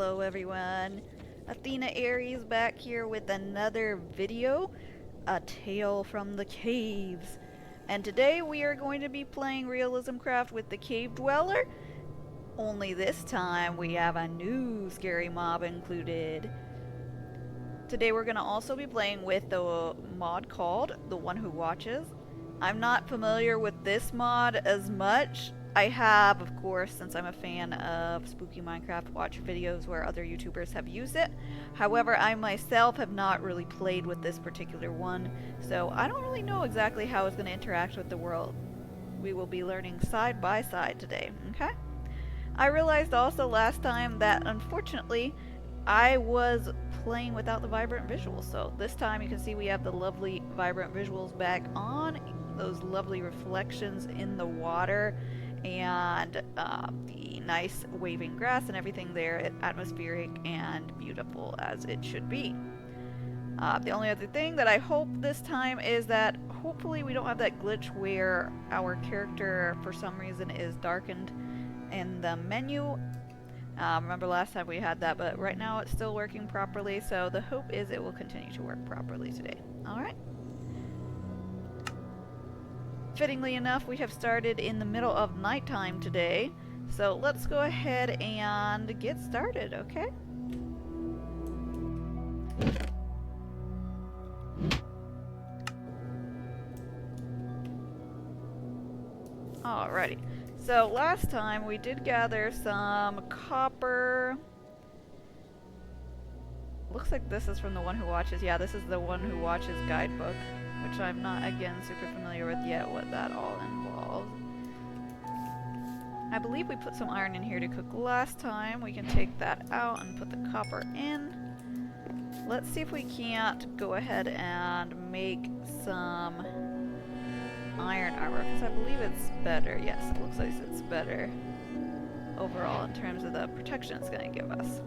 Hello everyone, Athena Aries back here with another video, A Tale from the Caves. And today we are going to be playing Realism Craft with the Cave Dweller, only this time we have a new scary mob included. Today we're going to also be playing with the mod called The One Who Watches. I'm not familiar with this mod as much. I have, of course, since I'm a fan of Spooky Minecraft, watched videos where other YouTubers have used it. However, I myself have not really played with this particular one, so I don't really know exactly how it's going to interact with the world. We will be learning side by side today, okay? I realized also last time that, unfortunately, I was playing without the vibrant visuals, so this time you can see we have the lovely vibrant visuals back on, those lovely reflections in the water, and the nice waving grass and everything there, atmospheric and beautiful as it should be. The only other thing that I hope this time is that hopefully we don't have that glitch where our character for some reason is darkened in the menu. Remember last time we had that, but right now it's still working properly, so the hope is it will continue to work properly today. Alright. Fittingly enough, we have started in the middle of nighttime today, so let's go ahead and get started, okay? Alrighty. So last time we did gather some copper. Looks like this is from The One Who Watches. Yeah, this is The One Who Watches guidebook, which I'm not, again, super familiar with yet what that all involves. I believe we put some iron in here to cook last time. We can take that out and put the copper in. Let's see if we can't go ahead and make some iron armor, because I believe it's better. Yes, it looks like it's better overall in terms of the protection it's going to give us.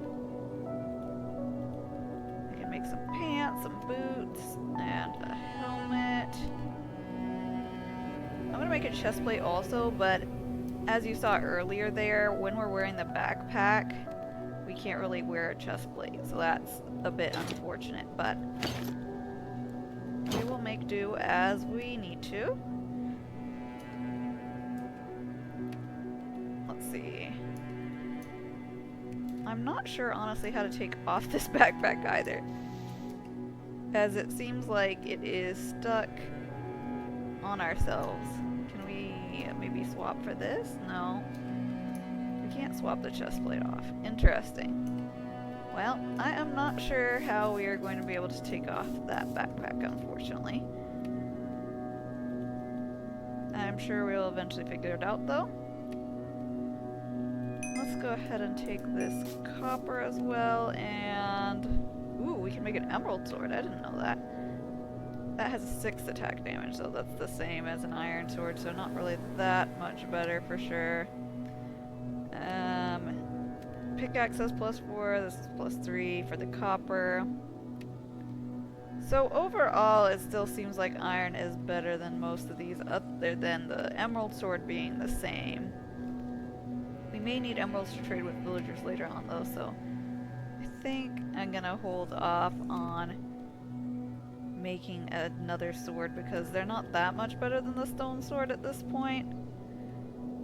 We can make some pants, some boots, and a helmet. I'm going to make a chest plate also, but as you saw earlier there, when we're wearing the backpack, we can't really wear a chest plate, so that's a bit unfortunate, but we will make do as we need to. Let's see. I'm not sure, honestly, how to take off this backpack either, as it seems like it is stuck on ourselves. Can we maybe swap for this? No. We can't swap the chest plate off. Interesting. Well, I am not sure how we are going to be able to take off that backpack, unfortunately. I'm sure we'll eventually figure it out, though. Let's go ahead and take this copper as well, and ooh, we can make an emerald sword. I didn't know that. That has a 6 attack damage, so that's the same as an iron sword, so not really that much better for sure. Pickaxe says +4, this is +3 for the copper. So overall, it still seems like iron is better than most of these, other than the emerald sword being the same. We may need emeralds to trade with villagers later on though, so I think I'm gonna hold off on making another sword because they're not that much better than the stone sword at this point.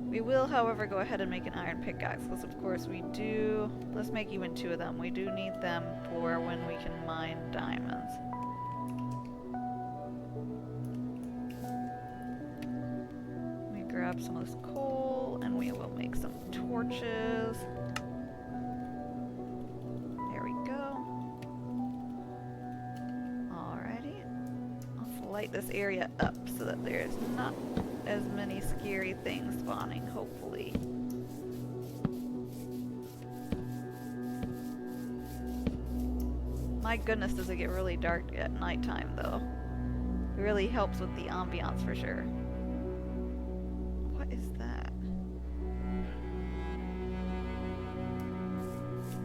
We will, however, go ahead and make an iron pickaxe because of course we do, let's make even 2 of them. We do need them for when we can mine diamonds. Let me grab some of this coal and we will make some torches. There we go. Alrighty. Let's light this area up so that there's not as many scary things spawning, hopefully. My goodness, does it get really dark at nighttime though. It really helps with the ambiance for sure. What is that?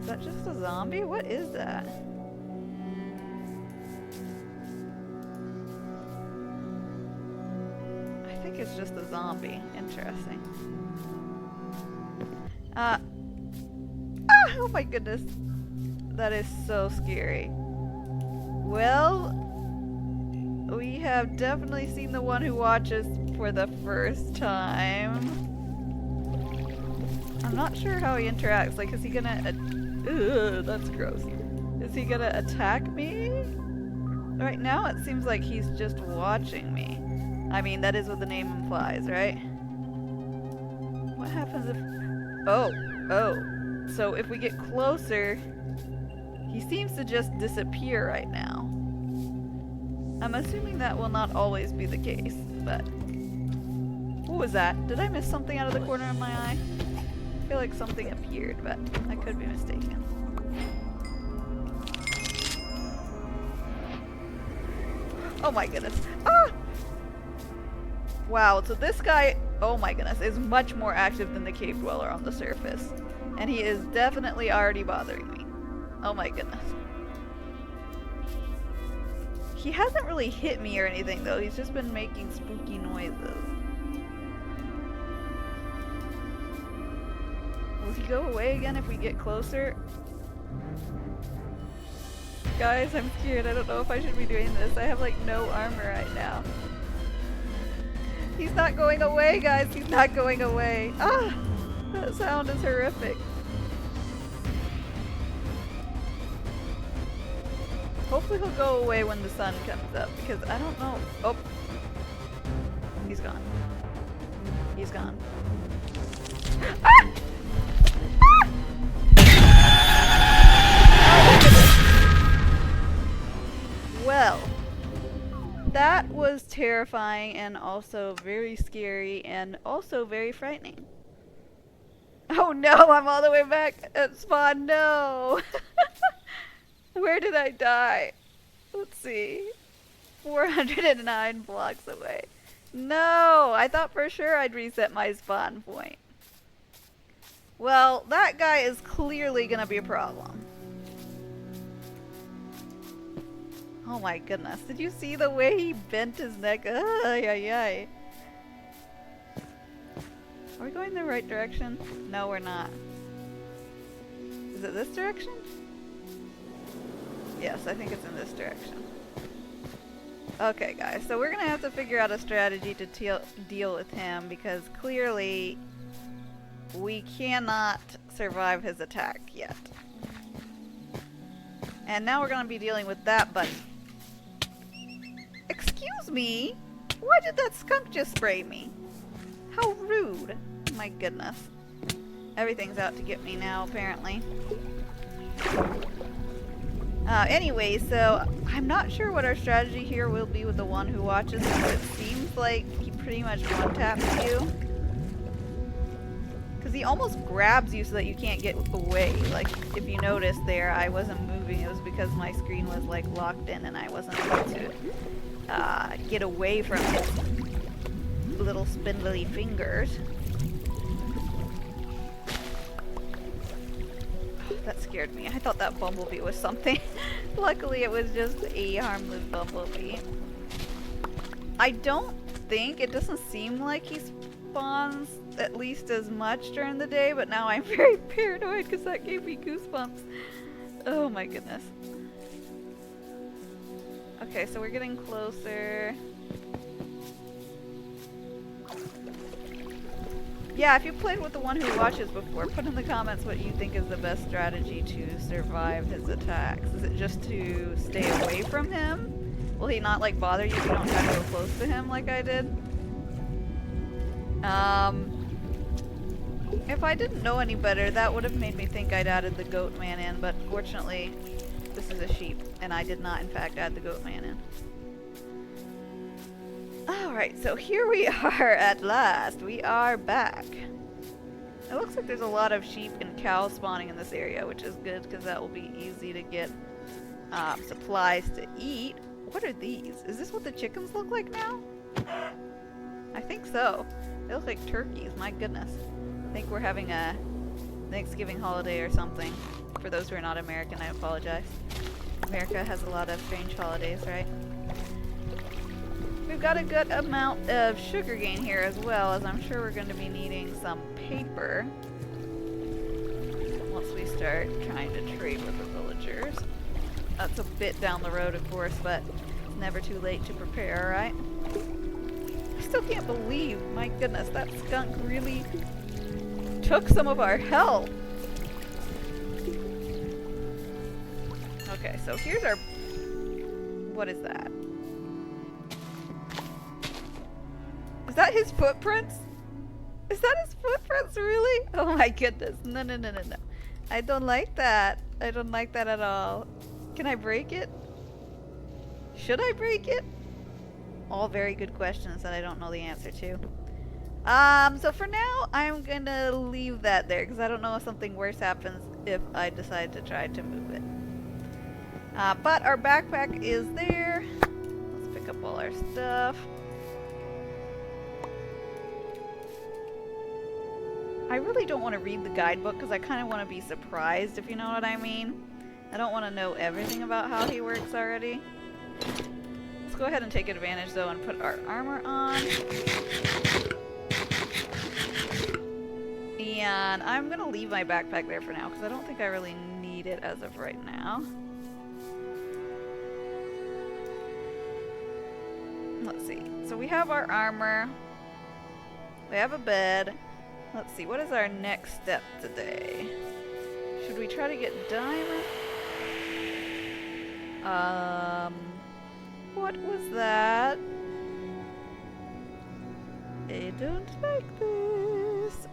Is that just a zombie? What is that? I think it's just a zombie. Interesting. Oh my goodness. That is so scary. Well, we have definitely seen the one who watches for the first time. I'm not sure how he interacts. Like, is he gonna... Ugh, that's gross. Is he gonna attack me? Right now it seems like he's just watching me. I mean, that is what the name implies, right? What happens if... Oh. So if we get closer... He seems to just disappear right now. I'm assuming that will not always be the case, but... What was that? Did I miss something out of the corner of my eye? I feel like something appeared, but I could be mistaken. Oh my goodness. Ah! Wow, so this guy, oh my goodness, is much more active than the cave dweller on the surface. And he is definitely already bothering me. Oh my goodness. He hasn't really hit me or anything though, he's just been making spooky noises. Will he go away again if we get closer? Guys, I'm scared. I don't know if I should be doing this. I have like no armor right now. He's not going away, guys. He's not going away. Ah! That sound is horrific. Hopefully he'll go away when the sun comes up, because I don't know. Oh. He's gone. He's gone. Ah! Well, that was terrifying and also very scary and also very frightening. Oh no, I'm all the way back at spawn. No! Where did I die? Let's see. 409 blocks away. No! I thought for sure I'd reset my spawn point. Well, that guy is clearly gonna be a problem. Oh my goodness. Did you see the way he bent his neck? Ay, ay, ay. Are we going the right direction? No, we're not. Is it this direction? Yes, I think it's in this direction. Okay, guys. So we're going to have to figure out a strategy to deal with him because clearly we cannot survive his attack yet. And now we're going to be dealing with that button. Excuse me? Why did that skunk just spray me? How rude. My goodness. Everything's out to get me now, apparently. Anyway, so I'm not sure what our strategy here will be with the one who watches, but it seems like he pretty much one-taps you. Because he almost grabs you so that you can't get away. Like, if you notice there, I wasn't moving. It was because my screen was, like, locked in and I wasn't able to get away from his little spindly fingers. That scared me. I thought that bumblebee was something. Luckily it was just a harmless bumblebee. I don't think, it doesn't seem like he spawns at least as much during the day, but now I'm very paranoid because that gave me goosebumps. Oh my goodness. Okay, so we're getting closer. Yeah, if you played with the one who watches before, put in the comments what you think is the best strategy to survive his attacks. Is it just to stay away from him? Will he not, like, bother you if you don't try to go close to him like I did? If I didn't know any better, that would have made me think I'd added the goat man in, but fortunately, this is a sheep, and I did not, in fact, add the goat man in. Alright, so here we are at last. We are back. It looks like there's a lot of sheep and cows spawning in this area, which is good because that will be easy to get supplies to eat. What are these? Is this what the chickens look like now? I think so. They look like turkeys, my goodness. I think we're having a Thanksgiving holiday or something. For those who are not American, I apologize. America has a lot of strange holidays, right? We've got a good amount of sugar cane here as well, as I'm sure we're going to be needing some paper. Well, once we start trying to trade with the villagers. That's a bit down the road, of course, but it's never too late to prepare, right? I still can't believe, my goodness, that skunk really took some of our health. Okay, so here's our... What is that? Is that his footprints? Is that his footprints, really? Oh my goodness. No, no, no, no, no. I don't like that. I don't like that at all. Can I break it? Should I break it? All very good questions that I don't know the answer to. So for now, I'm gonna leave that there because I don't know if something worse happens if I decide to try to move it. But our backpack is there. Let's pick up all our stuff. I really don't want to read the guidebook because I kind of want to be surprised, if you know what I mean. I don't want to know everything about how he works already. Let's go ahead and take advantage though and put our armor on. And I'm going to leave my backpack there for now because I don't think I really need it as of right now. Let's see. So we have our armor. We have a bed. Let's see, what is our next step today? Should we try to get diamond? What was that? I don't like this.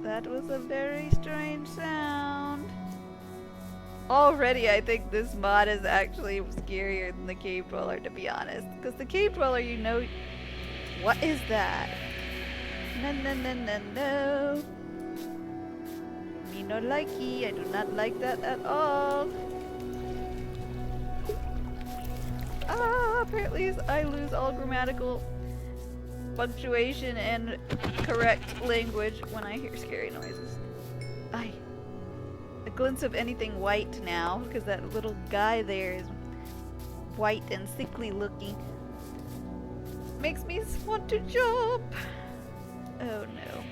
That was a very strange sound. Already I think this mod is actually scarier than the cave dweller, to be honest. Because the cave dweller, you know... What is that? No, no, no, no, no. Me no likey. I do not like that at all. Apparently I lose all grammatical punctuation and correct language when I hear scary noises. Aye. A glimpse of anything white now, because that little guy there is white and sickly looking. Makes me want to jump. Oh no.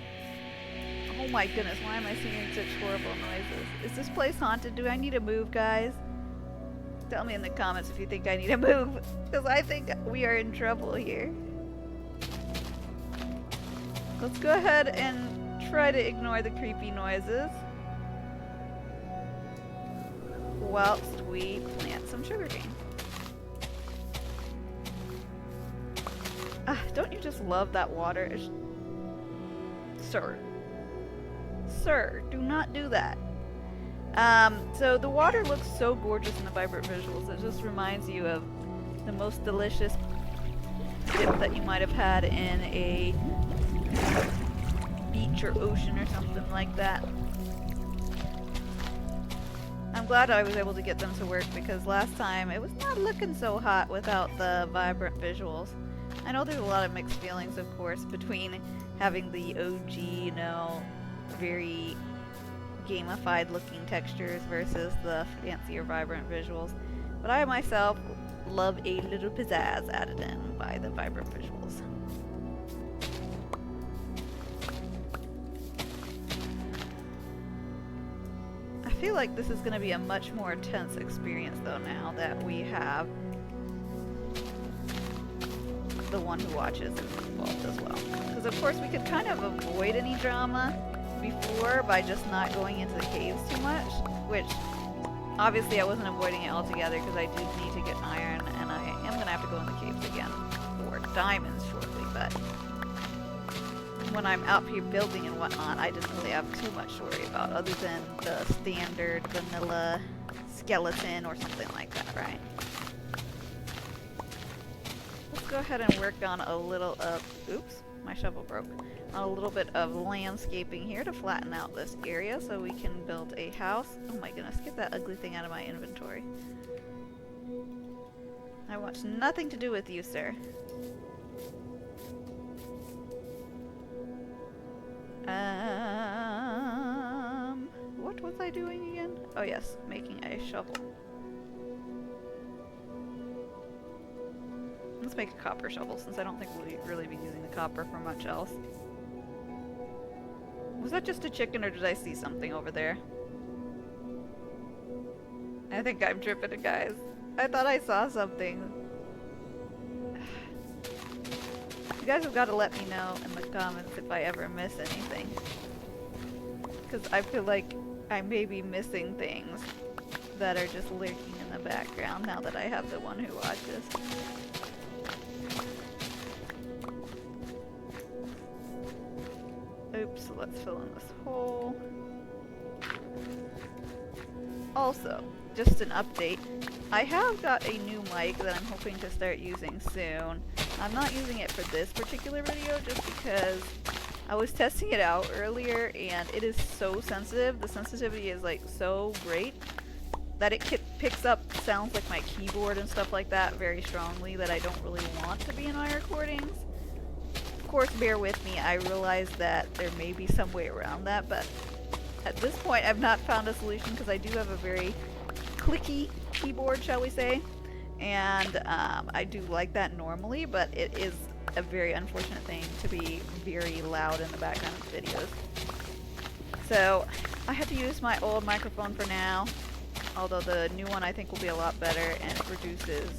Oh my goodness, why am I singing such horrible noises? Is this place haunted? Do I need to move, guys? Tell me in the comments if you think I need to move, because I think we are in trouble here. Let's go ahead and try to ignore the creepy noises whilst we plant some sugarcane. Don't you just love that water? Sir. Sir, do not do that. So the water looks so gorgeous in the vibrant visuals. It just reminds you of the most delicious dip that you might have had in a beach or ocean or something like that. I'm glad I was able to get them to work because last time it was not looking so hot without the vibrant visuals. I know there's a lot of mixed feelings, of course, between having the OG, you know, very gamified looking textures versus the fancier vibrant visuals. But I myself love a little pizzazz added in by the vibrant visuals. I feel like this is going to be a much more intense experience though now that we have the one who watches involved as well. Because of course we could kind of avoid any drama before by just not going into the caves too much, which obviously I wasn't avoiding it altogether because I do need to get iron and I am going to have to go in the caves again for diamonds shortly, but when I'm out here building and whatnot, I didn't really have too much to worry about other than the standard vanilla skeleton or something like that, right? Let's go ahead and work on a little of, oops, my shovel broke, on a little bit of landscaping here to flatten out this area so we can build a house. Oh my goodness, get that ugly thing out of my inventory. I want nothing to do with you, sir. What was I doing again? Oh yes, making a shovel. Let's make a copper shovel since I don't think we'll really be using the copper for much else. Was that just a chicken or did I see something over there? I think I'm tripping, guys. I thought I saw something. You guys have got to let me know in the comments if I ever miss anything. Because I feel like I may be missing things that are just lurking in the background now that I have the one who watches. Oops, so let's fill in this hole. Also, just an update. I have got a new mic that I'm hoping to start using soon. I'm not using it for this particular video just because I was testing it out earlier and it is so sensitive. The sensitivity is like so great that it picks up sounds like my keyboard and stuff like that very strongly that I don't really want to be in my recordings. Of course, bear with me. I realize that there may be some way around that, but at this point I've not found a solution because I do have a very clicky keyboard, shall we say, and I do like that normally, but it is a very unfortunate thing to be very loud in the background of videos. So I had to use my old microphone for now, although the new one I think will be a lot better and it reduces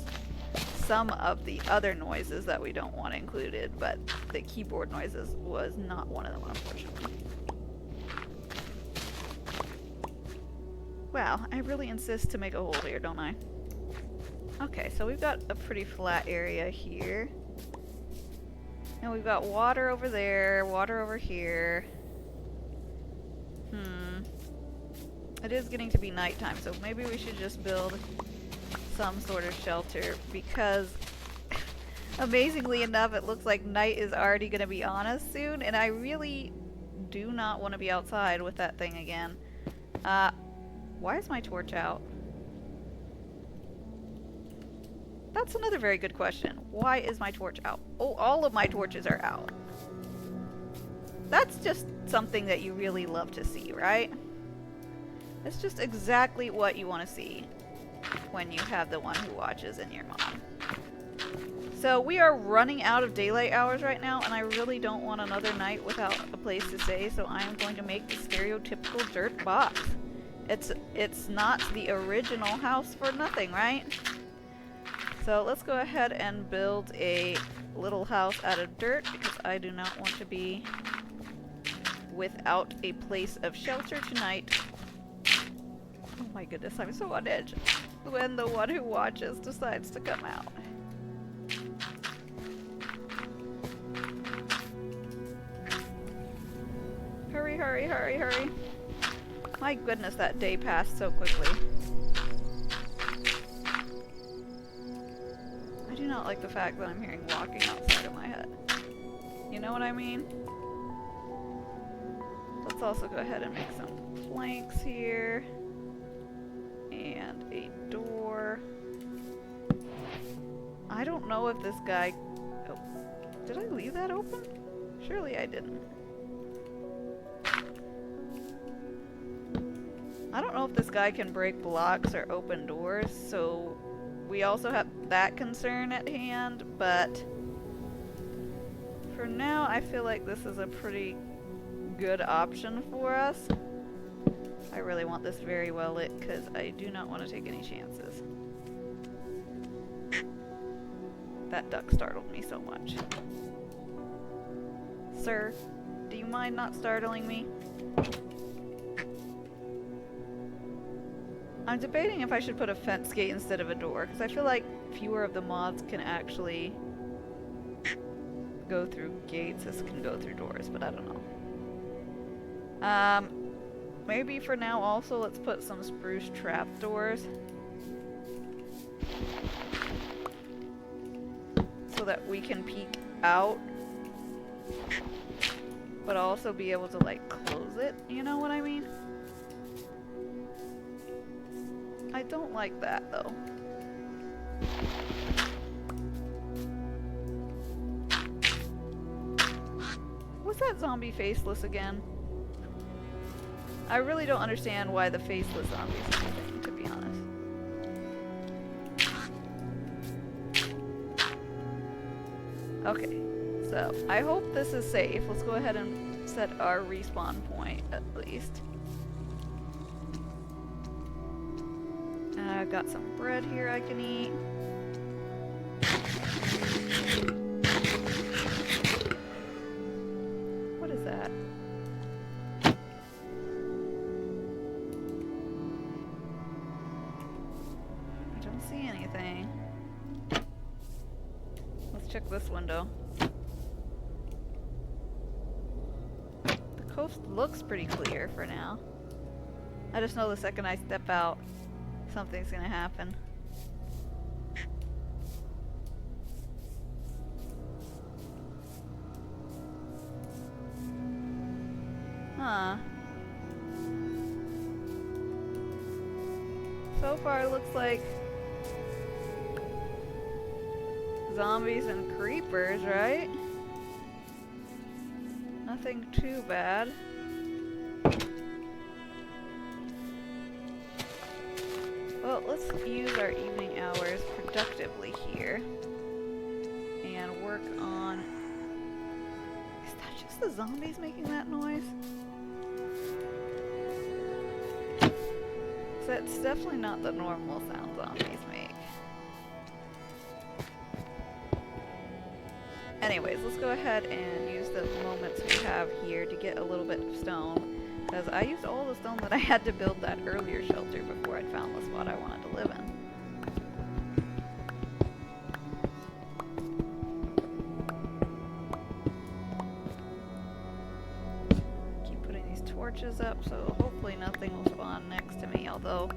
some of the other noises that we don't want included, but the keyboard noises was not one of them, unfortunately. Wow, I really insist to make a hole here, don't I? Okay, so we've got a pretty flat area here. And we've got water over there, water over here. It is getting to be nighttime, so maybe we should just build some sort of shelter because amazingly enough, it looks like night is already going to be on us soon, and I really do not want to be outside with that thing again. Why is my torch out? That's another very good question. Why is my torch out? Oh, all of my torches are out. That's just something that you really love to see, right? It's just exactly what you want to see when you have the one who watches in your mom. So we are running out of daylight hours right now, and I really don't want another night without a place to stay, so I am going to make the stereotypical dirt box. It's not the original house for nothing, right? So let's go ahead and build a little house out of dirt because I do not want to be without a place of shelter tonight. Oh my goodness, I'm so on edge when the one who watches decides to come out. Hurry, hurry, hurry, hurry. My goodness, that day passed so quickly. I do not like the fact that I'm hearing walking outside of my head. You know what I mean? Let's also go ahead and make some planks here. And a door. I don't know if this guy... Oh, did I leave that open? Surely I didn't. I don't know if this guy can break blocks or open doors, so we also have that concern at hand, but for now I feel like this is a pretty good option for us. I really want this very well lit because I do not want to take any chances. That duck startled me so much. Sir, do you mind not startling me? I'm debating if I should put a fence gate instead of a door, because I feel like fewer of the mods can actually go through gates as can go through doors, but I don't know. Maybe for now also let's put some spruce trapdoors so that we can peek out, but also be able to like close it, you know what I mean? I don't like that though. Was that zombie faceless again? I really don't understand why the faceless zombies are a thing, to be honest. Okay, so I hope this is safe. Let's go ahead and set our respawn point at least. I've got some bread here I can eat. What is that? I don't see anything. Let's check this window. The coast looks pretty clear for now. I just know the second I step out, something's gonna happen. Huh. So far it looks like zombies and creepers, right? Nothing too bad. Well, let's use our evening hours productively here and work on... Is that just the zombies making that noise? That's definitely not the normal sound zombies make. Anyways, let's go ahead and use the moments we have here to get a little bit of stone. Because I used all the stone that I had to build that earlier shelter before I'd found the spot I wanted to live in. Keep putting these torches up, so hopefully nothing will spawn next to me, although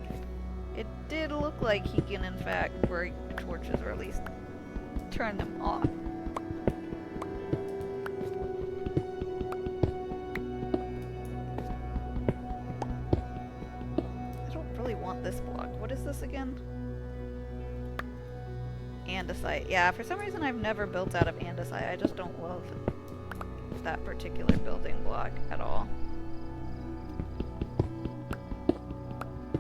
it did look like he can in fact break the torches, or at least turn them off. This block. What is this again? Andesite. Yeah, for some reason I've never built out of andesite. I just don't love that particular building block at all.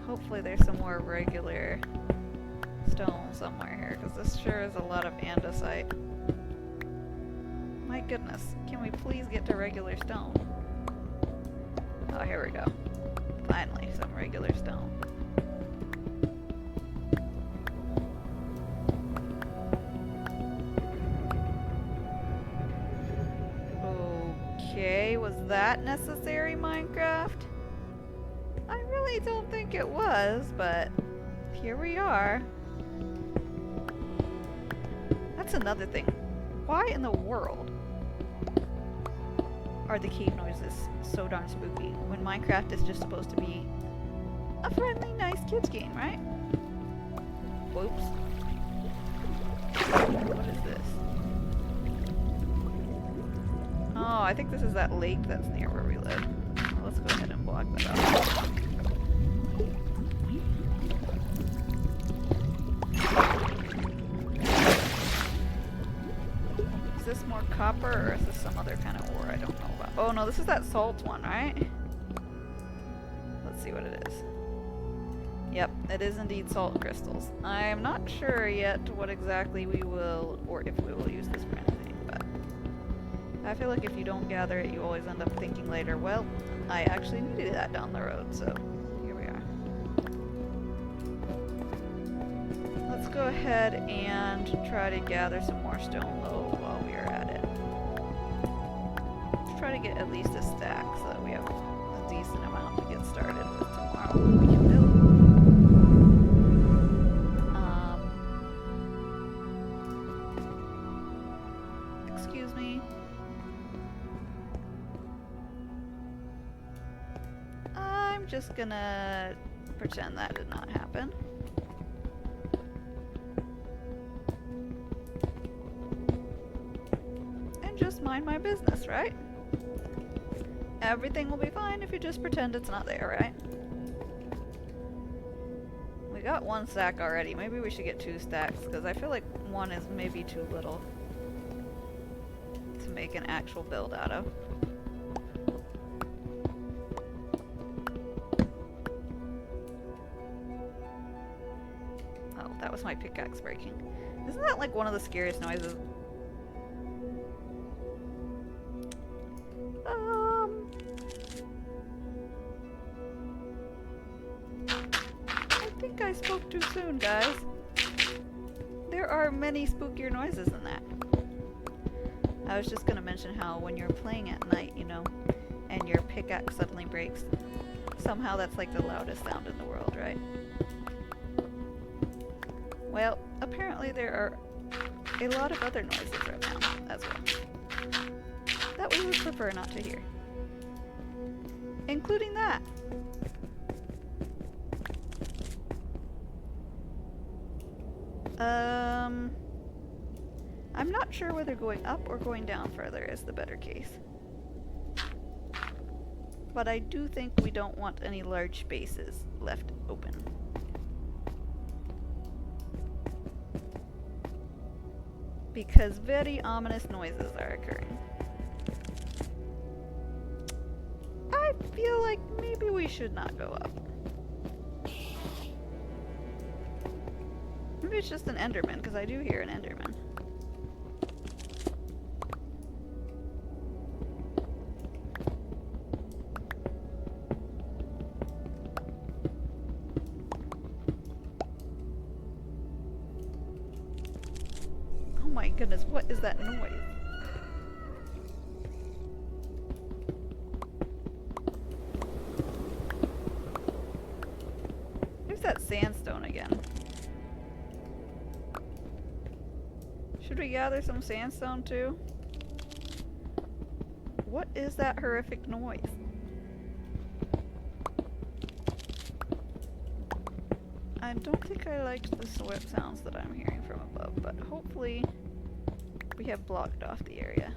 Hopefully there's some more regular stone somewhere here, because this sure is a lot of andesite. My goodness, can we please get to regular stone? Oh, here we go. Finally, some regular stone. Okay, was that necessary, Minecraft? I really don't think it was, but here we are. That's another thing. Why in the world are the cave noises so darn spooky when Minecraft is just supposed to be a friendly, nice kids game, right? Whoops. What is this? Oh, I think this is that lake that's near where we live. Well, let's go ahead and block that up. Is this more copper, or is this some other kind of ore I don't know about? Oh no, this is that salt one, right? Let's see what it is. Yep, it is indeed salt crystals. I'm not sure yet what exactly we will, or if we will use this for anything. I feel like if you don't gather it, you always end up thinking later, well, I actually needed that down the road, so here we are. Let's go ahead and try to gather some more stone, though, while we are at it. Let's try to get at least a stack so that we have a decent amount to get started with tomorrow when we can build. Excuse me. I'm just gonna pretend that did not happen. And just mind my business, right? Everything will be fine if you just pretend it's not there, right? We got one stack already. Maybe we should get 2 stacks, because I feel like one is maybe too little to make an actual build out of. That was my pickaxe breaking. Isn't that like one of the scariest noises? I think I spoke too soon, guys. There are many spookier noises than that. I was just gonna mention how when you're playing at night, you know, and your pickaxe suddenly breaks, somehow that's like the loudest sound in the world, right? Well, apparently there are a lot of other noises right now as well that we would prefer not to hear. Including that. I'm not sure whether going up or going down further is the better case. But I do think we don't want any large spaces left open. Because very ominous noises are occurring. I feel like maybe we should not go up. Maybe it's just an Enderman, because I do hear an Enderman. Oh my goodness, what is that noise? There's that sandstone again. Should we gather some sandstone too? What is that horrific noise? I don't think I liked the sweat sounds that I'm hearing from above, but hopefully we have blocked off the area.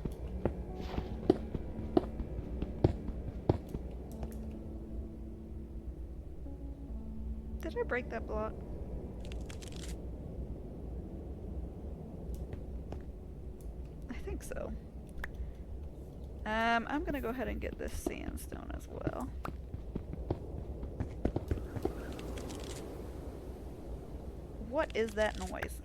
Did I break that block? I think so. I'm gonna go ahead and get this sandstone as well. What is that noise?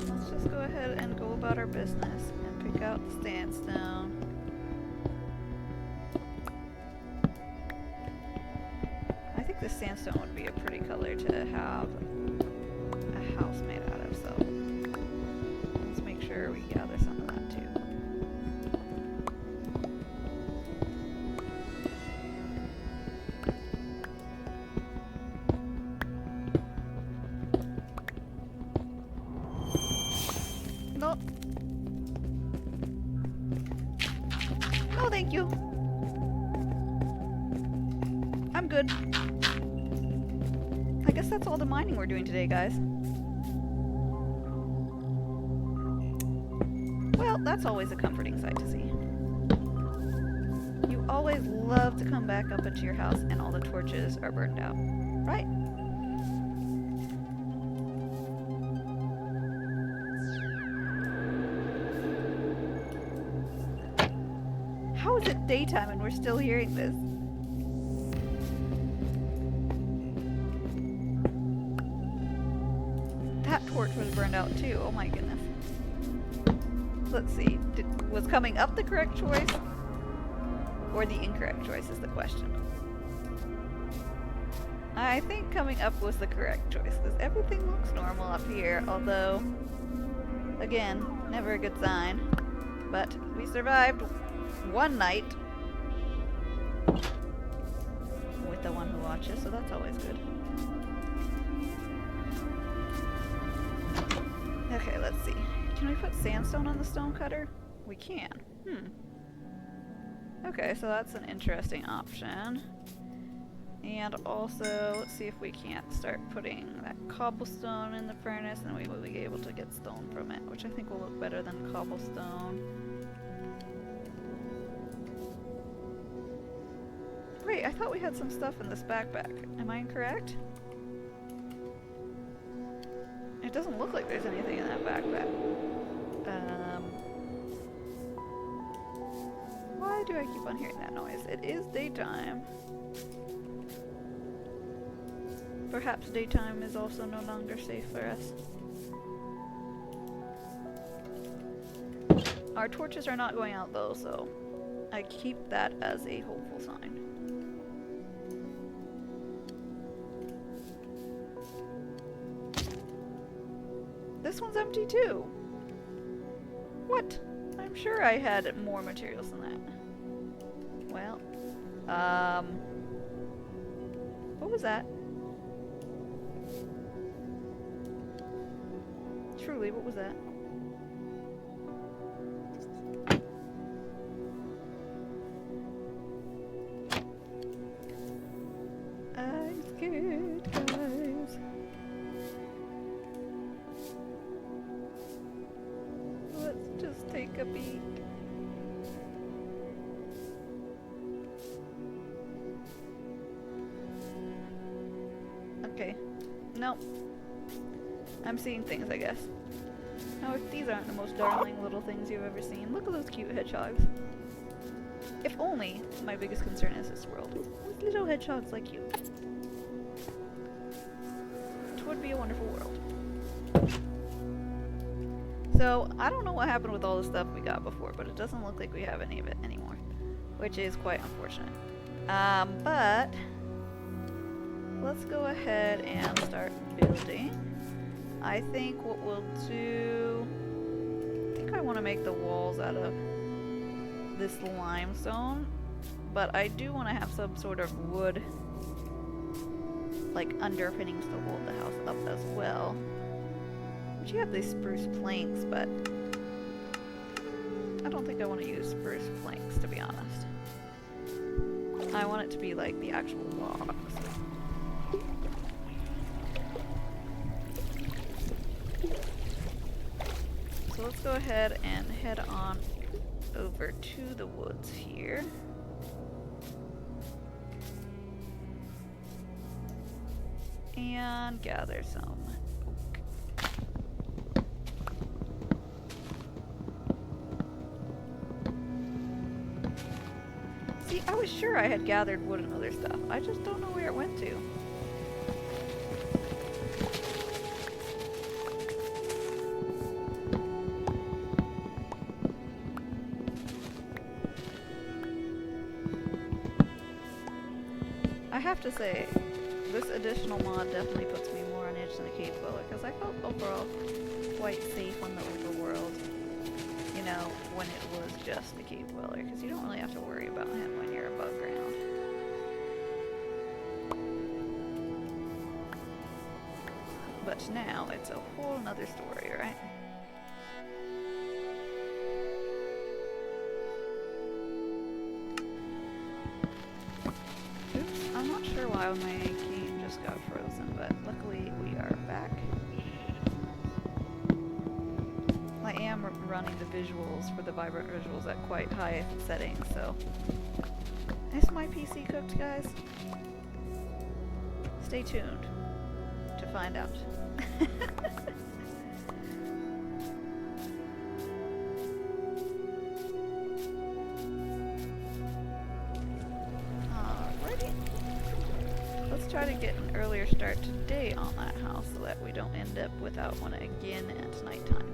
Let's just go ahead and go about our business and pick out the sandstone. I think this sandstone would be a pretty color to have a house made out of, so let's make sure we gather some of that too. No. No, thank you. I'm good. I guess that's all the mining we're doing today, guys. Well, that's always a comforting sight to see. You always love to come back up into your house and all the torches are burned out, right? How is it daytime and we're still hearing this? That torch was burned out too, oh my goodness. Let's see, was coming up the correct choice? Or the incorrect choice is the question. I think coming up was the correct choice, because everything looks normal up here, although, again, never a good sign. But we survived one night with the one who watches, so that's always good. Okay, let's see. Can we put sandstone on the stone cutter? We can. Okay, so that's an interesting option. And also, let's see if we can't start putting that cobblestone in the furnace and we will be able to get stone from it, which I think will look better than cobblestone. Wait, I thought we had some stuff in this backpack. Am I incorrect? It doesn't look like there's anything in that backpack. Why do I keep on hearing that noise? It is daytime. Perhaps daytime is also no longer safe for us. Our torches are not going out though, so I keep that as a hopeful sign. This one's empty too. What? I'm sure I had more materials than that. Well, what was that? Truly, what was that? I'm scared, guys. Let's just take a peek. Okay. Nope. I'm seeing things, I guess. Now, if these aren't the most darling little things you've ever seen, look at those cute hedgehogs. If only my biggest concern is this world with little hedgehogs like you. It would be a wonderful world. So, I don't know what happened with all the stuff we got before, but it doesn't look like we have any of it anymore, which is quite unfortunate. But let's go ahead and start building. I think what we'll do, I think I want to make the walls out of this limestone, but I do want to have some sort of wood, like, underpinnings to hold the house up as well. But you have these spruce planks, but I don't think I want to use spruce planks, to be honest. I want it to be like the actual logs. So let's go ahead and head on over to the woods here. And gather some oak. See, I was sure I had gathered wood and other stuff. I just don't know where it went to. I have to say, this additional mod definitely puts me more on edge than a cave dweller, because I felt overall quite safe on the overworld, you know, when it was just a cave dweller, because you don't really have to worry about him when you're above ground. But now, it's a whole nother story, right? I'm not sure why my game just got frozen, but luckily we are back. I am running the visuals for the vibrant visuals at quite high settings, so... Is my PC cooked, guys? Stay tuned to find out. Try to get an earlier start today on that house so that we don't end up without one again at nighttime.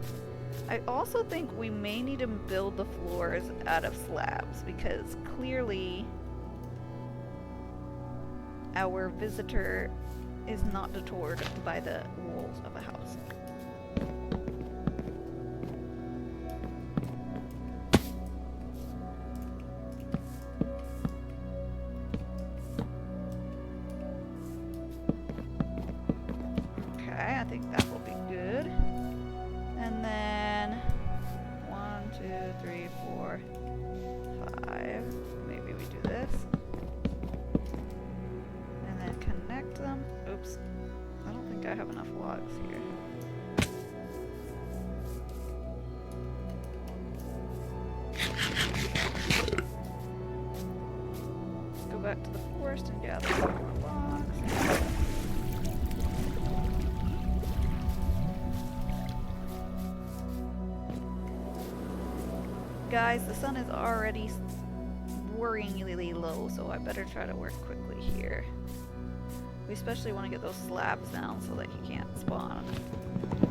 I also think we may need to build the floors out of slabs because clearly our visitor is not deterred by the walls of a house. I think that will be good. And then 1, 2, 3, 4, 5. Maybe we do this. And then connect them. Oops. I don't think I have enough logs here. Go back to the forest and gather some more logs. Guys, the sun is already worryingly low, so I better try to work quickly here. We especially want to get those slabs down so that he can't spawn.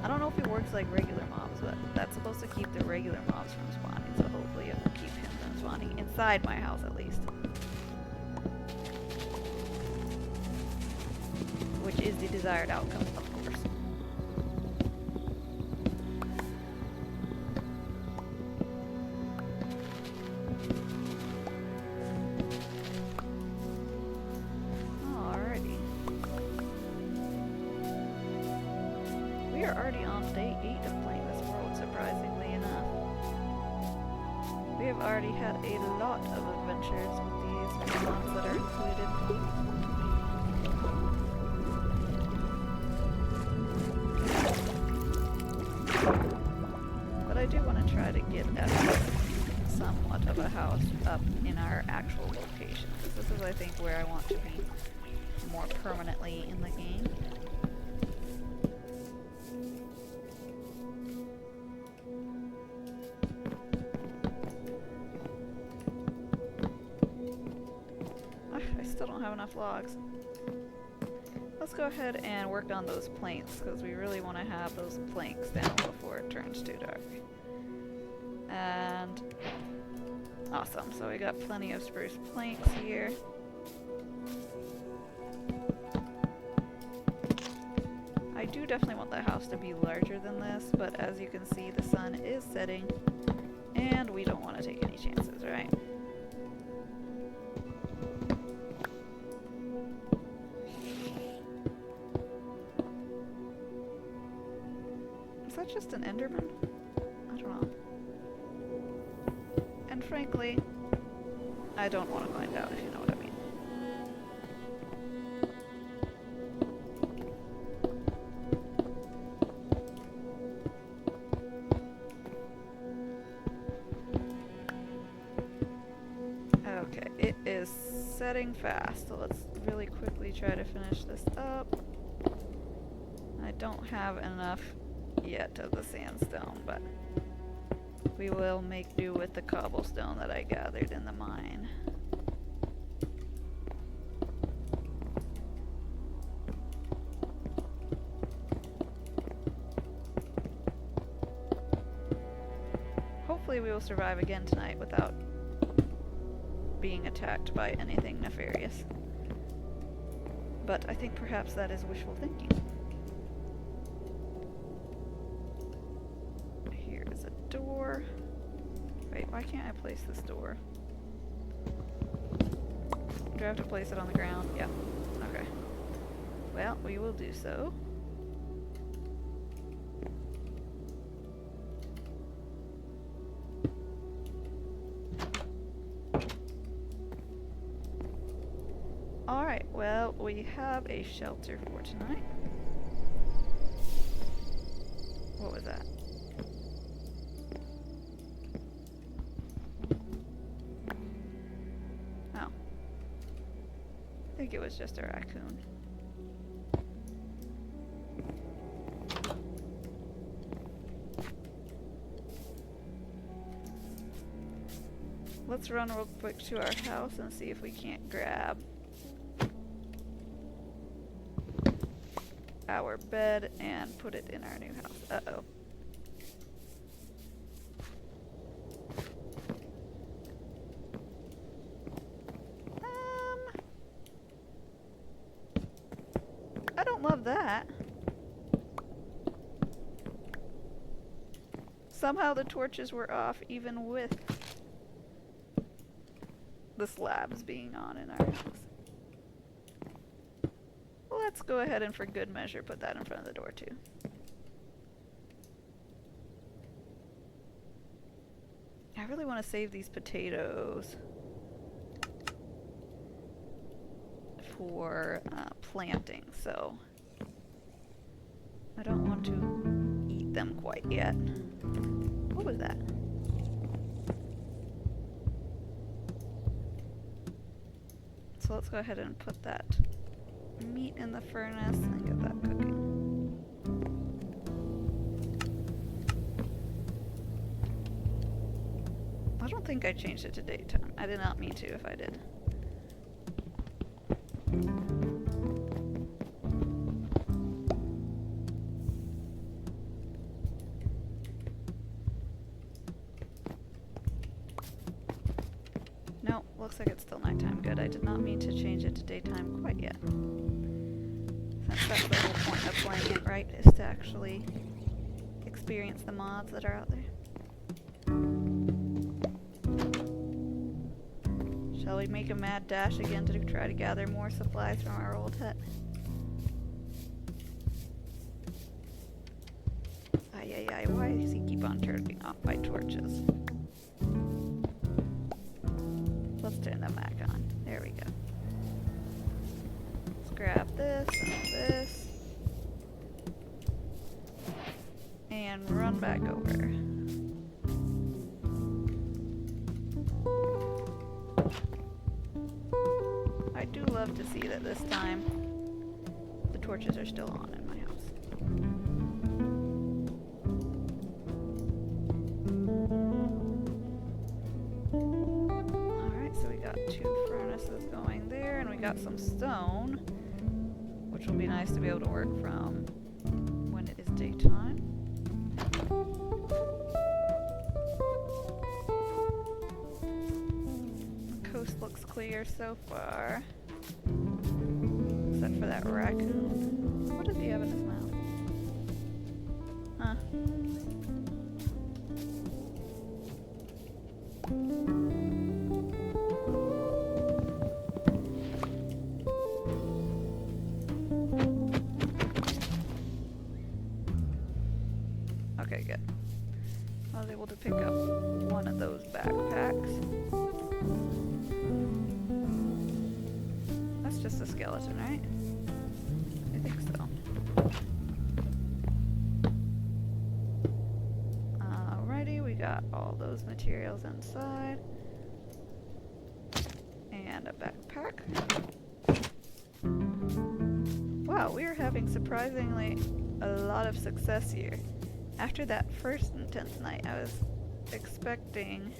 I don't know if he works like regular mobs, but that's supposed to keep the regular mobs from spawning, so hopefully it will keep him from spawning inside my house at least. Which is the desired outcome, of course. Alrighty. We are already on day 8 of playing this world, surprisingly enough. We have already had a lot of adventures with these mods that are included. I do want to try to get at somewhat of a house up in our actual location. This is, I think, where I want to be more permanently in the game. I still don't have enough logs. Let's go ahead and work on those planks, because we really want to have those planks down before it turns too dark. And awesome, so we got plenty of spruce planks here. I do definitely want the house to be larger than this, but as you can see, the sun is setting, and we don't want to take any chances, right? Is that just an Enderman? I don't know. And frankly, I don't want to find out, if you know what I mean. Okay, it is setting fast, so let's really quickly try to finish this up. I don't have enough yet of the sandstone, but we will make do with the cobblestone that I gathered in the mine. Hopefully we will survive again tonight without being attacked by anything nefarious. But I think perhaps that is wishful thinking. Door. Wait, why can't I place this door? Do I have to place it on the ground? Yeah. Okay. Well, we will do so. Alright, well, we have a shelter for tonight. What was that? I think it was just a raccoon. Let's run real quick to our house and see if we can't grab our bed and put it in our new house. Uh-oh. I don't love that. Somehow the torches were off even with the slabs being on in our house. Let's go ahead and for good measure put that in front of the door too. I really want to save these potatoes for planting, so I don't want to eat them quite yet. What was that? So let's go ahead and put that meat in the furnace and get that cooking. I don't think I changed it to daytime. I did not mean to if I did. looks like it's still nighttime. Good. I did not mean to change it to daytime quite yet. Since that's the whole point of playing it, right? Is to actually experience the mods that are out there. Shall we make a mad dash again to try to gather more supplies from our old hut? Ay, why does he keep on turning off my torches? Let's turn them back on. There we go. Let's grab this and this. And run back over. I do love to see that this time the torches are still on in my house. Alright, so we got 2 furnaces going there, and we got some stone, which will be nice to be able to work from when it is daytime. The coast looks clear so far. Except for that raccoon. What does he have in his mouth? Huh. Okay, good. I was able to pick up one of those backpacks. That's just a skeleton, right? I think so. Alrighty, we got all those materials inside. And a backpack. Wow, we are having surprisingly a lot of success here. After that first intense night, I was expecting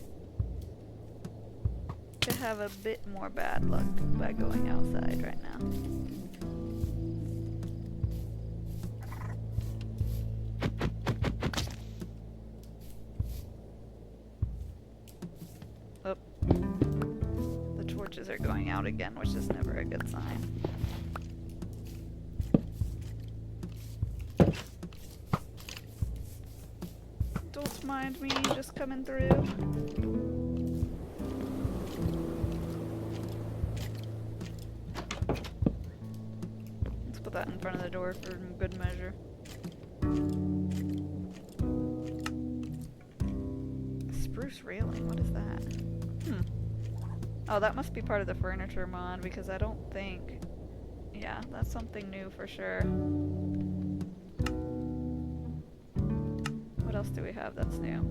to have a bit more bad luck by going outside right now. Oh. The torches are going out again, which is never a good sign. Don't mind me just coming through. Let's put that in front of the door for good measure. Spruce railing, what is that? Oh, that must be part of the furniture mod, because I don't think... Yeah, that's something new for sure. What else do we have that's new?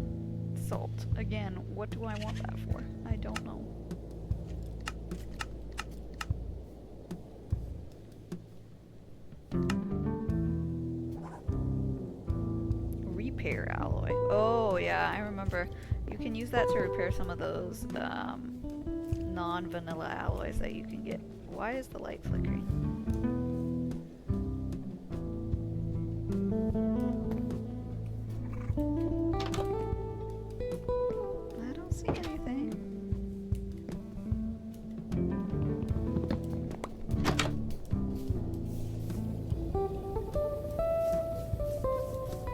Salt. Again, what do I want that for? I don't know. Repair alloy. Oh yeah, I remember. You can use that to repair some of those non-vanilla alloys that you can get. Why is the light flickering? I don't see anything.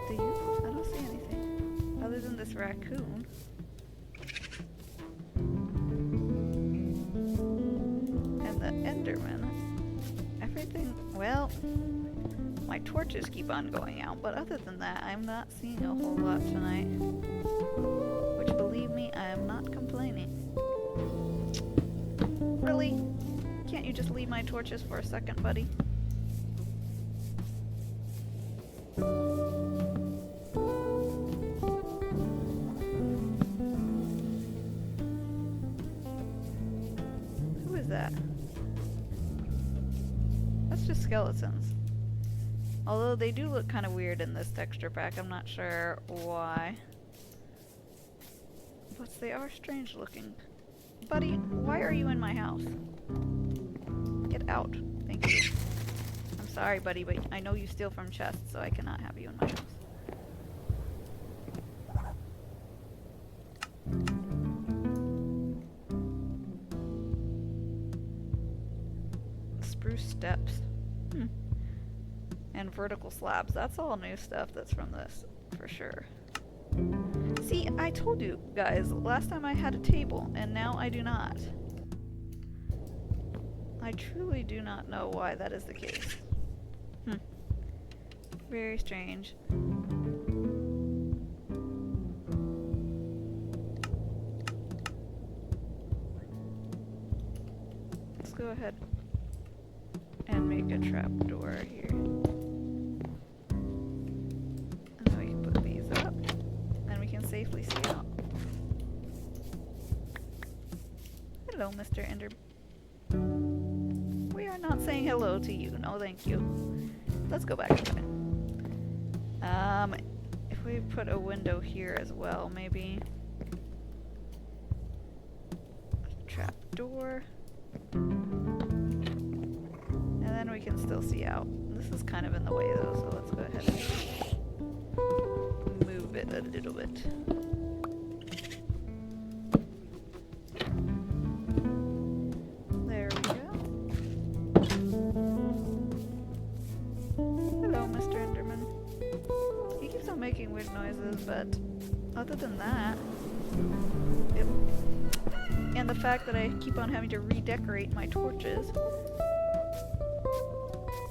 Do you? I don't see anything. Other than this raccoon. And the Enderman. Everything, well, my torches keep on going out, but other than that, I'm not seeing a whole lot tonight. Which, believe me, I am not complaining. Really? Can't you just leave my torches for a second, buddy? Who is that? That's just skeletons. Although they do look kind of weird in this texture pack, I'm not sure why. But they are strange looking. Buddy, why are you in my house? Get out. Thank you. I'm sorry, buddy, but I know you steal from chests, so I cannot have you in my house. steps. And vertical slabs. That's all new stuff that's from this, for sure. See, I told you guys, last time I had a table, and now I do not. I truly do not know why that is the case. Very strange. Let's go ahead and make a trap door here. And then we can put these up. And we can safely see out. Hello, Mr. Ender. We are not saying hello to you. No, thank you. Let's go back inside. If we put a window here as well, maybe. Trap door. And then we can still see out. This is kind of in the way though, so let's go ahead and move it a little bit. There we go. Hello, Mr. Enderman. He keeps on making weird noises, but other than that... Yep. And the fact that I keep on having to redecorate my torches.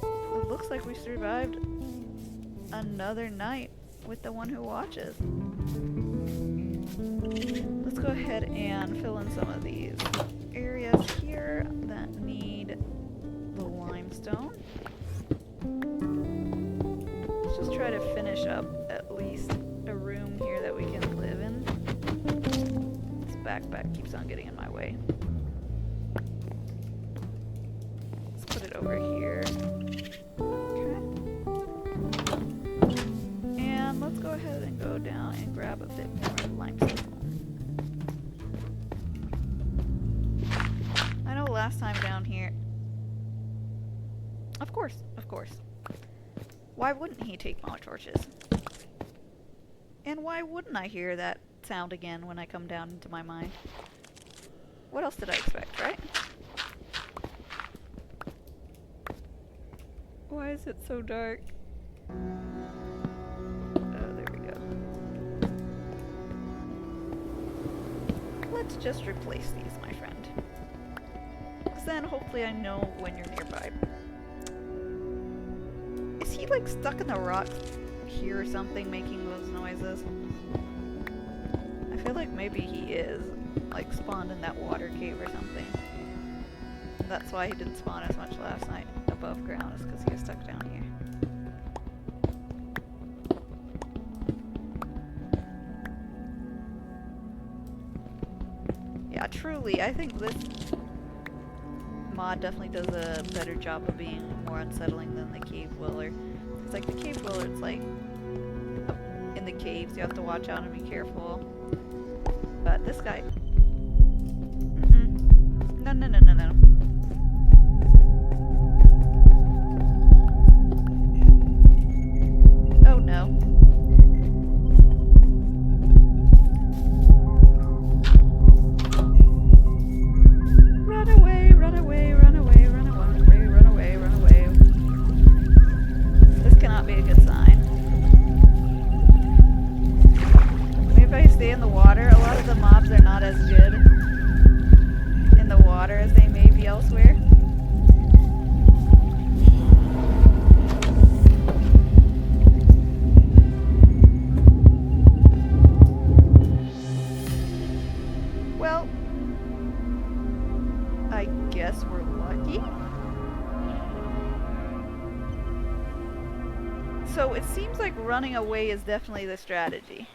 It looks like we survived another night with the one who watches. Let's go ahead and fill in some of these areas here that need the limestone. Let's just try to finish up at least a room here that we can live in. This backpack keeps on getting in my way. Let's put it over here. Okay. And let's go ahead and go down and grab a bit more limestone. I know last time down here... Of course. Why wouldn't he take my torches? And why wouldn't I hear that sound again when I come down into my mine? What else did I expect, right? Why is it so dark? Oh, there we go. Let's just replace these, my friend. Because then hopefully I know when you're nearby. Is he like stuck in the rocks here or something making those noises? I feel like maybe he is, like spawned in that water cave or something. That's why he didn't spawn as much last night above ground, is because he was stuck down here. Yeah, truly, I think this mod definitely does a better job of being more unsettling than the Cave Dweller. It's like the Cave Dweller, it's like in the caves, you have to watch out and be careful. But this guy... No. Oh no. Run away, run away, run away, run away, run away, run away. This cannot be a good sign. Maybe if I stay in the water, a lot of the mobs are not as good in the water as they may be elsewhere. Well, I guess we're lucky. So it seems like running away is definitely the strategy.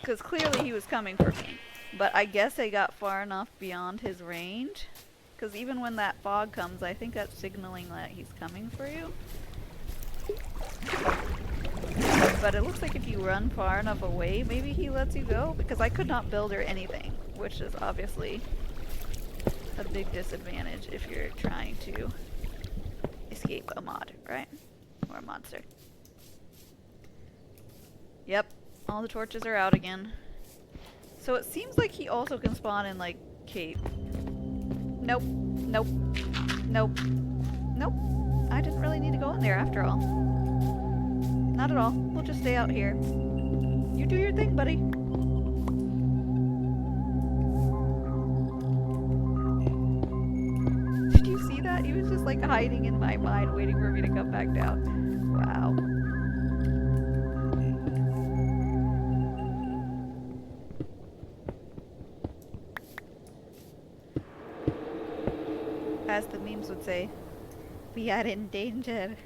Because clearly he was coming for me. But I guess I got far enough beyond his range. Because even when that fog comes, I think that's signaling that he's coming for you. But it looks like if you run far enough away, maybe he lets you go. Because I could not build or anything. Which is obviously a big disadvantage if you're trying to escape a mod, right? Or a monster. Yep. All the torches are out again. So it seems like he also can spawn in, like, cave. Nope. Nope. Nope. I didn't really need to go in there after all. Not at all. We'll just stay out here. You do your thing, buddy. Did you see that? He was just like hiding in my mind, waiting for me to come back down. Wow. As the memes would say, we are in danger.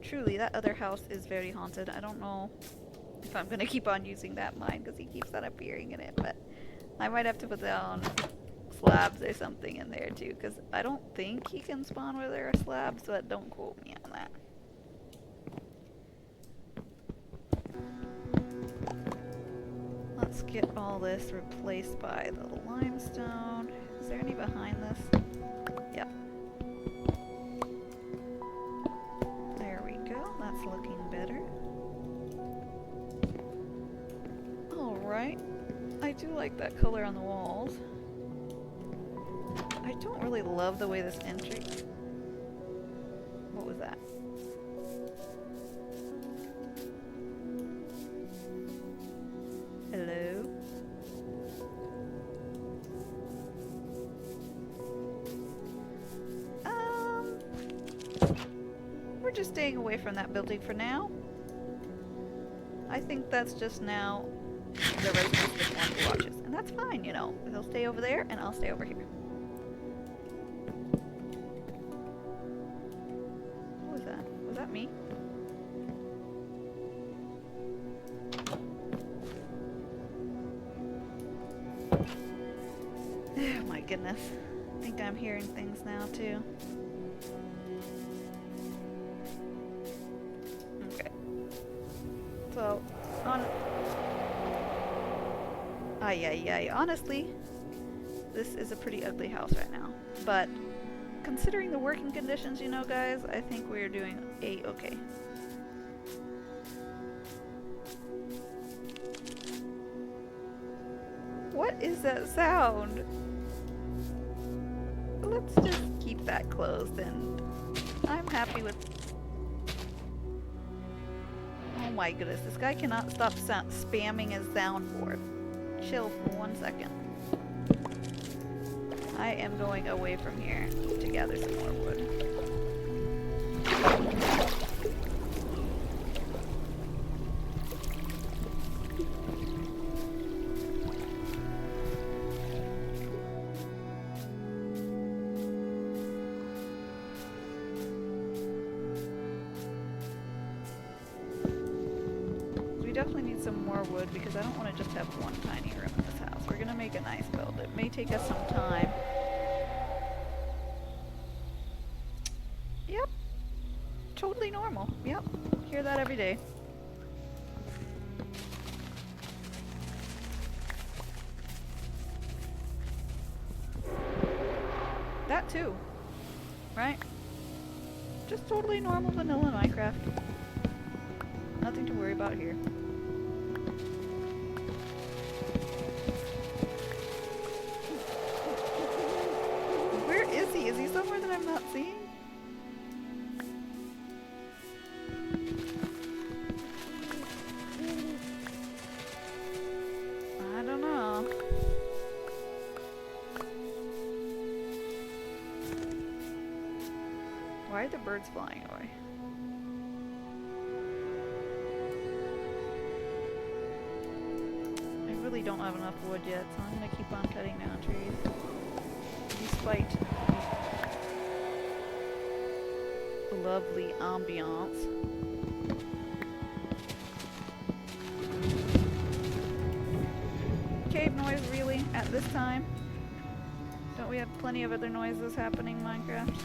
Truly, that other house is very haunted. I don't know if I'm gonna keep on using that mine because he keeps on appearing in it, but I might have to put down slabs or something in there too, because I don't think he can spawn where there are slabs, but don't quote me on that. Let's get all this replaced by the limestone. Is there any behind this? Yep. There we go. That's looking better. Alright. I do like that color on the walls. I don't really love the way this entry... What was that? Hello? We're just staying away from that building for now. I think that's just now the residents just want to watch us. And that's fine, you know. He'll stay over there and I'll stay over here. What was that? Was that me? Oh my goodness. I think I'm hearing things now too. Okay. So, honestly, this is a pretty ugly house right now. But, considering the working conditions, you know guys, I think we're doing A-okay. What is that sound? Let's just keep that closed and I'm happy with... Oh my goodness, this guy cannot stop spamming his soundboard. Chill for 1 second. I am going away from here to gather some more wood. Definitely need some more wood because I don't want to just have one tiny room in this house. We're gonna make a nice build. It may take us some time. Yep. Totally normal. Yep. Hear that every day. That too. Right? Just totally normal vanilla Minecraft. Nothing to worry about here. Where is he? Is he somewhere that I'm not seeing? I don't know. Why are the birds flying away? I really don't have enough wood yet, so I'm gonna keep on cutting down trees. Despite the lovely ambiance. Cave noise, really? At this time? Don't we have plenty of other noises happening in Minecraft?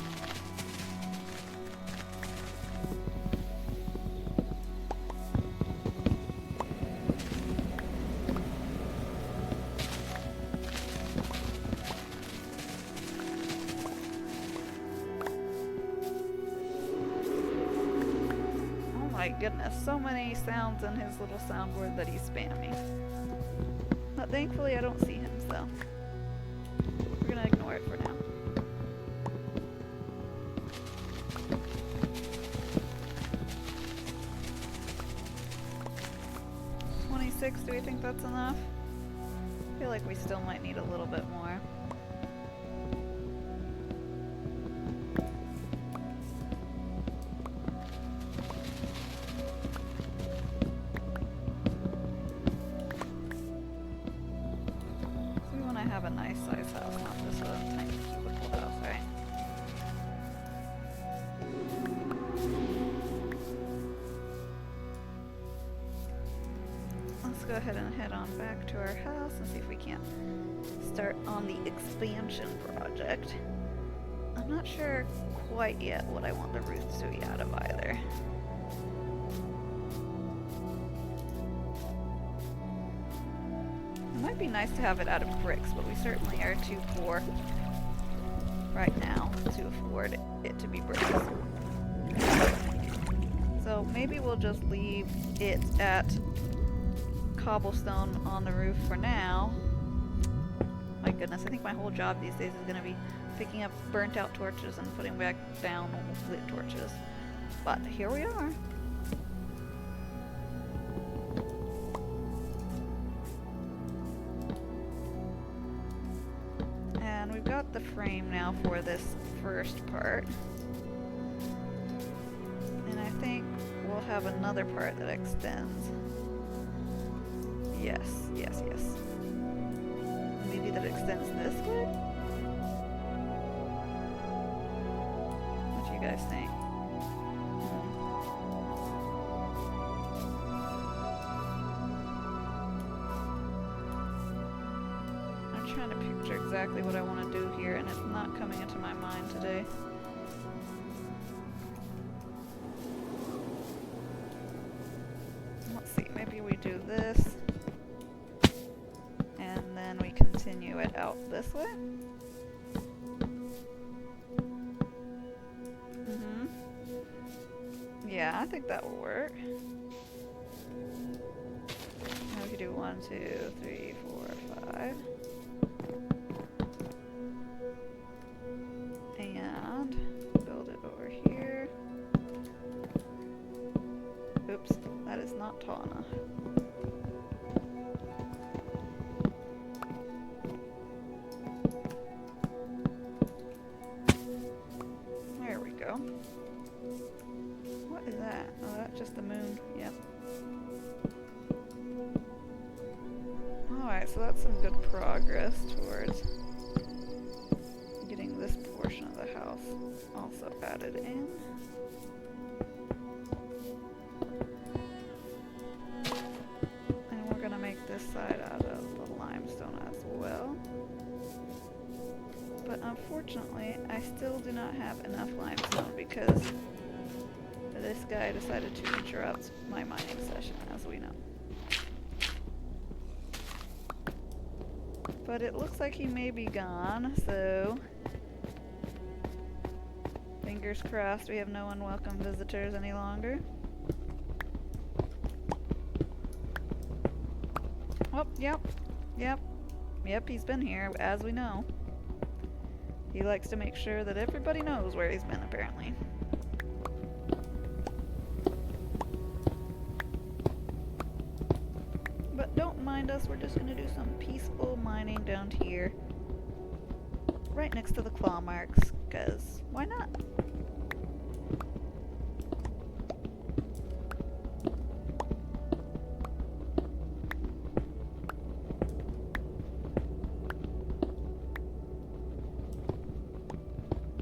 My goodness, so many sounds in his little soundboard that he's spamming. But thankfully I don't see him, so we're gonna ignore it for now. Do we think that's enough? I feel like we still might need a little bit more. So we want to have a nice size house, not just a tiny cubicle house, right? Go ahead and head on back to our house and see if we can't start on the expansion project. I'm not sure quite yet what I want the roofs to be out of either. It might be nice to have it out of bricks, but we certainly are too poor right now to afford it to be bricks. So maybe we'll just leave it at cobblestone on the roof for now. My goodness, I think my whole job these days is going to be picking up burnt out torches and putting back down lit torches. But here we are. And we've got the frame now for this first part. And I think we'll have another part that extends. Yes, yes, yes. Maybe that extends this way? What do you guys think? I'm trying to picture exactly what I want to do here, and it's not coming into my mind today. Let's see, maybe we do this. Continue it out this way. Yeah, I think that will work. Now we can do 1, 2, 3, 4, 5. And build it over here. Oops, that is not tall enough. What is that? Oh, that's just the moon. Yep. Alright, so that's some good progress towards getting this portion of the house also added in. And we're gonna make this side out of the limestone as well. But unfortunately, I still do not have enough limestone because this guy decided to interrupt my mining session, as we know. But it looks like he may be gone, so fingers crossed we have no unwelcome visitors any longer. Oh, yep, he's been here, as we know. He likes to make sure that everybody knows where he's been, apparently. But don't mind us, we're just going to do some peaceful mining down here. Right next to the claw marks, because why not?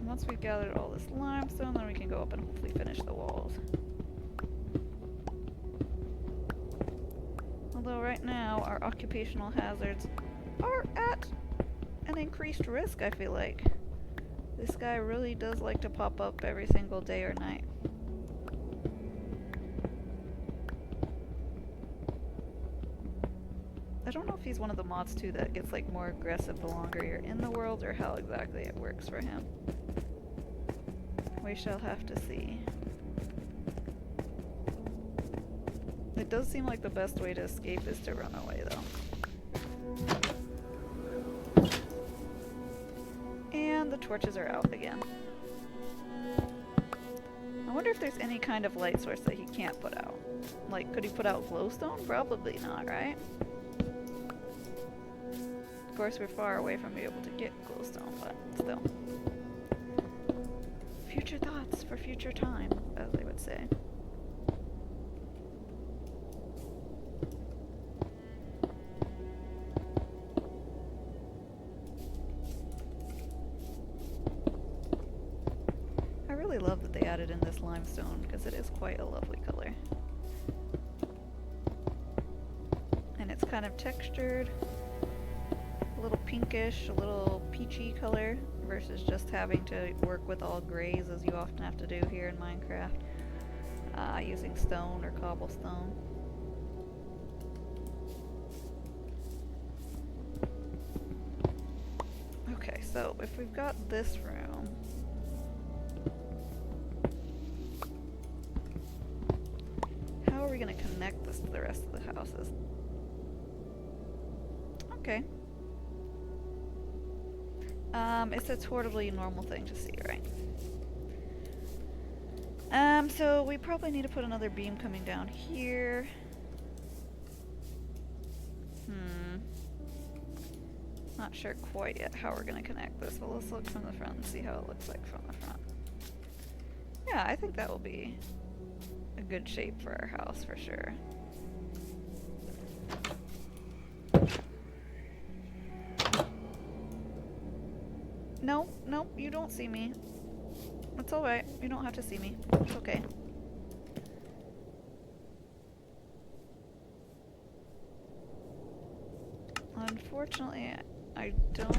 Once we've gathered all this limestone, then we can go up and hopefully finish the walls. Although right now, our occupational hazards are at an increased risk, I feel like. This guy really does like to pop up every single day or night. I don't know if he's one of the mods too that gets like more aggressive the longer you're in the world, or how exactly it works for him. We shall have to see. It does seem like the best way to escape is to run away, though. And the torches are out again. I wonder if there's any kind of light source that he can't put out. Like, could he put out glowstone? Probably not, right? Of course, we're far away from being able to get glowstone, but still. Future thoughts for future time, as they would say. I really love that they added in this limestone, because it is quite a lovely color. And it's kind of textured, a little pinkish, a little peachy color, versus just having to work with all grays as you often have to do here in Minecraft, using stone or cobblestone. Okay, so if we've got this room, how are we going to connect this to the rest of the houses? Okay. It's a totally normal thing to see, right? So we probably need to put another beam coming down here. Not sure quite yet how we're gonna connect this, but let's look from the front and see how it looks like from the front. Yeah, I think that will be a good shape for our house for sure. No, nope, you don't see me. It's alright, you don't have to see me. It's okay. Unfortunately, I don't